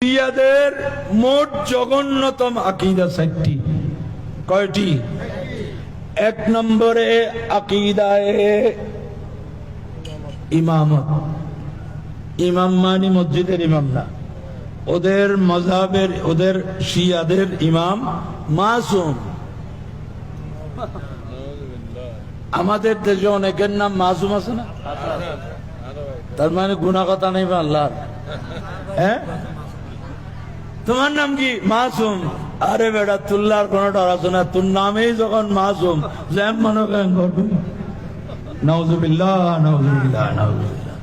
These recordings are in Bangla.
শিয়াদের মোট জঘন্যতম আকীদা 60টি। কয়টি? এক নম্বরে আকীদায়ে ইমামত। ইমাম মানে মসজিদের ইমাম না, ওদের মাযহাবের, ওদের শিয়াদের ইমাম মাসুম। আমাদের দেশে অনেকের নাম মাসুম আছে না, তার মানে গুনাহ কথা নেই বা আল্লাহর। হ্যাঁ, তোমার নাম কি? মাসুম। আরে বেটা, তুল্লার কোন ডর আছে না, তোর নামেই যখন মাসুম, জ্যাম মনে করেন করবি। নাউজুবিল্লাহ, নাউজুবিল্লাহ, নাউজুবিল্লাহ।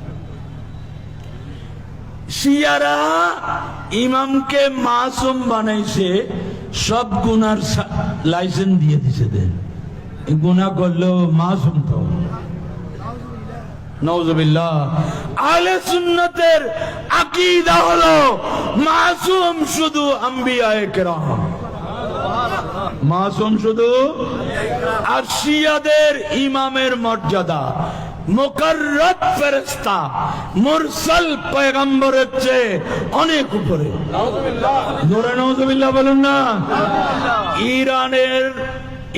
শিয়ারা ইমামকে মাসুম বানাইছে, সব গুনার লাইসেন্স দিয়ে দিছে। দেন গুনাহ করলেও মাসুম তো। নাউজুবিল্লাহ। আহলে সুন্নাতের আকীদা হলো মাসুম শুধু আম্বিয়ায়ে কেরাম, মাসুম শুধু। আর শিয়াদের ইমামের মর্যাদা মুকাররব ফেরেশতা, মুরসাল পয়গম্বরের চেয়ে অনেক উপরে। জোরে নাউজুবিল্লাহ বলুন না।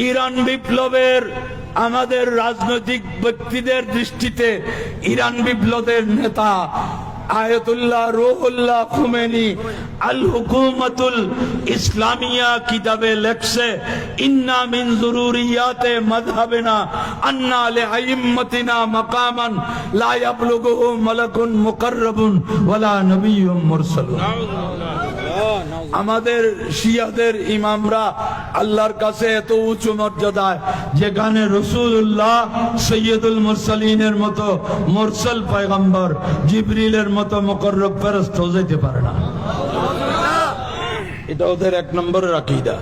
ইরান বিপ্লবের আমাদের রাজনৈতিক ব্যক্তিদের দৃষ্টিতে ইরান বিপ্লবের নেতা আয়াতুল্লাহ রুহুল্লাহ খুমেনি আল হুকুমাতুল ইসলামিয়া কিতাবে লেখছে, ইন্না মিন যুরুরিয়াতে মাযহাবিনা আন্না লিআইম্মাতিনা মাকামান লা ইয়াবলুগুহু মালাকুন মুকাররাবুন ওয়ালা নাবিয়্যুম মুরসালুন। আমাদের শিয়াদের ইমামরা আল্লাহর কাছে এত উঁচু মর্যাদায়, যেখানে রাসূলুল্লাহ সৈয়দুল মুরসালিনের মতো মুরসাল পয়গম্বর, জিবরিলের মতো মুকাররব ফেরেশতা যেতে পারে না। এটা ওদের এক নম্বরের আকীদা।